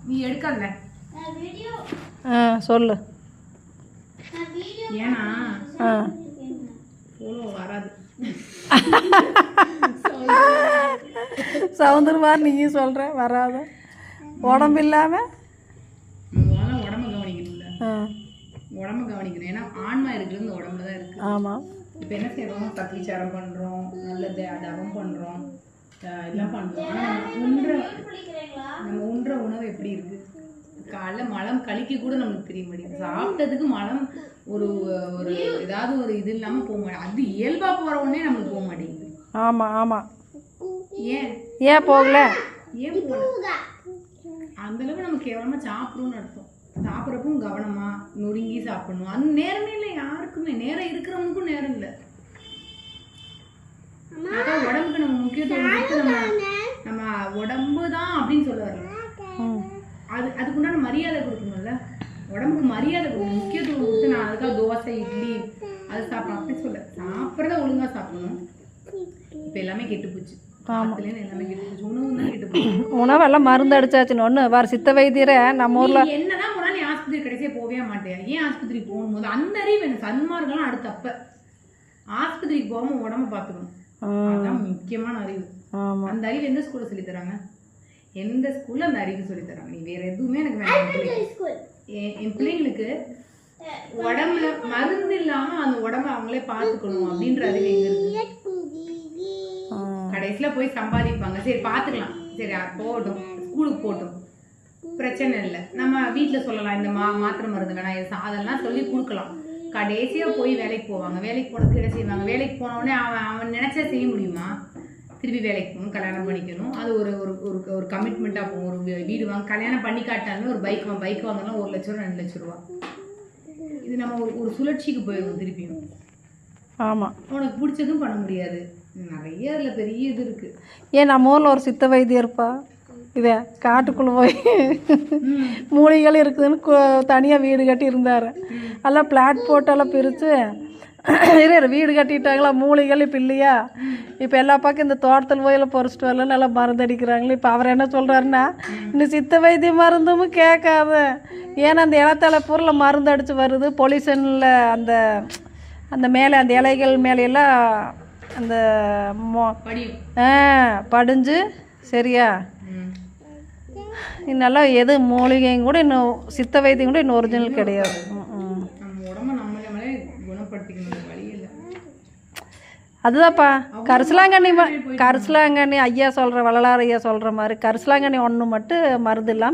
நீ எடுக்கல சொல்லு. ஏன்னா போலோ வராது. சவுந்தரமார் நீயும் சொல்கிற வராத உடம்பு இல்லாமல் உடம்பு கவனிக்கணும்ல. உடம்பு கவனிக்கணும். ஏன்னா ஆன்மா இருக்கிறது இந்த உடம்புல தான் இருக்குது. ஆமாம். இப்போ என்ன செய்கிறோம்? கத்திச்சாரம் பண்ணுறோம், நல்லது தவம் பண்ணுறோம், எல்லாம் பண்ணுறோம். ஆனால் நம்ம உண்ற உணவு எப்படி இருக்குது? காலைல மலம் கழிக்க கூட நமக்கு தெரிய மாட்டேங்குது. சாப்பிட்டதுக்கு மலம் ஒரு ஒரு ஏதாவது ஒரு இது இல்லாமல் போக மாட்டேங்குது. அது இயல்பாக போகிற உடனே நம்மளுக்கு போக மாட்டேங்குது. ஆமாம் ஆமாம். ஏன் போகல? ஏன் போகல? அந்தளவுக்கு நம்ம கேவலமாக சாப்பிடுவோம்னு அர்த்தம். சாப்பிட்றப்பும் கவனமாக நொறுங்கி சாப்பிடணும். அந்த நேரமே இல்லை யாருக்குமே. நேரம் இருக்கிறவனுக்கும் நேரம் இல்லை. அதான் உடம்புக்கு நம்ம முக்கியத்துவம் கொடுத்து நம்ம உடம்பு தான் அப்படின்னு சொல்ல வரல. அதுக்குண்டான மரியாதை கொடுக்கணும்ல. உடம்புக்கு மரியாதை கொடுக்கணும், முக்கியத்துவம் கொடுத்து நான் அதுக்காக தோசை இட்லி அது சாப்பிடணும் அப்படின்னு சொல்ல. சாப்பிட்றத ஒழுங்காக சாப்பிடணும். இப்போ எல்லாமே கெட்டு போச்சு. எல்லாமே கெட்டு போச்சு. உணவு தான் கெட்டு போச்சு. உணவெல்லாம் மருந்து அடிச்சாச்சுன்னு ஒன்று வேறு சித்த வைத்தியரை நம்ம ஊரில் என்னதான் போனால் நீ ஆஸ்பத்திரி கடைசியாக போவே மாட்டேன். ஏன் ஆஸ்பத்திரி போகும்போது அந்த அறிவு எனக்கு சன்மார்க்கெல்லாம் அடுத்த அப்போ ஆஸ்பத்திரிக்கு போகாமல் உடம்பு பார்த்துக்கணும். அதுதான் முக்கியமான அறிவு. அந்த அறிவு எந்த ஸ்கூலில் சொல்லி தராங்க? எந்த ஸ்கூல்ல அந்த அறிவு சொல்லி தராங்க? நீ வேற எதுவுமே எனக்கு வேண்டாம். என் பிள்ளைங்களுக்கு உடம்புல மருந்து இல்லாம அந்த உடம்ப அவங்களே பார்த்துக்கணும் அப்படின்ற அறிவு எங்க இருக்கு? கடைசியில போய் சம்பாதிப்பாங்க. சரி பார்த்துக்கலாம், சரி போகட்டும், ஸ்கூலுக்கு போகட்டும், பிரச்சனை இல்லை. நம்ம வீட்டில் சொல்லலாம் இந்த மாத்திரை மருந்து வேணாம் அதெல்லாம் சொல்லி கொடுக்கலாம். கடைசியா போய் வேலைக்கு போவாங்க. வேலைக்கு போனதுக்கு என்ன செய்வாங்க? வேலைக்கு போனவுடனே அவன் நினைச்சா செய்ய முடியுமா? திருப்பி வேலைக்கு போகணும், கல்யாணம் பண்ணிக்கணும். அது ஒரு ஒரு கமிட்மெண்ட்டாக போகும். ஒரு வீடு வாங்க, கல்யாணம் பண்ணி காட்டாலுமே ஒரு பைக் வாங்கலாம் 1 லட்ச ரூபா 2 லட்ச ரூபா. இது நம்ம ஒரு சுழற்சிக்கு போயிடும் திருப்பியும். ஆமாம். உனக்கு பிடிச்சதும் பண்ண முடியாது. நிறைய அதில் பெரிய இது இருக்குது. ஏன் நம்ம ஊரில் ஒரு சித்த வைத்தியம் இருப்பா, இதே காட்டுக்குள்ளே போய் மூலிகள் இருக்குதுன்னு தனியாக வீடு கட்டி இருந்தார். எல்லாம் பிளாட் போட்டெல்லாம் பிரித்து வீடு கட்டிட்டாங்களா, மூலிகள் இப்போ இல்லையா? இப்போ எல்லா பக்கம் இந்த தோட்டத்தில் போயெல்லாம் பொறிச்சிட்டு வரல, நல்லா மருந்து அடிக்கிறாங்களே. இப்போ அவர் என்ன சொல்கிறாருன்னா, இந்த சித்த வைத்திய மருந்தும் கேட்காத, ஏன்னா அந்த இலத்தலை பொருளில் மருந்து அடித்து வருது. பொல்யூஷனில் அந்த அந்த மேலே அந்த இலைகள் மேலையெல்லாம் அந்த படிஞ்சு சரியா. நல்லா எது மூலிகையும் கூட இன்னும் சித்த வைத்தியம் கூட இன்னும் ஒரிஜினல் கிடையாது. அதுதான்ப்பா கரிசலாங்கண்ணி ஐயா சொல்கிற வள்ளலார் ஐயா சொல்கிற மாதிரி கரிசலாங்கண்ணி ஒன்று மட்டும் மருந்து இல்லாமல்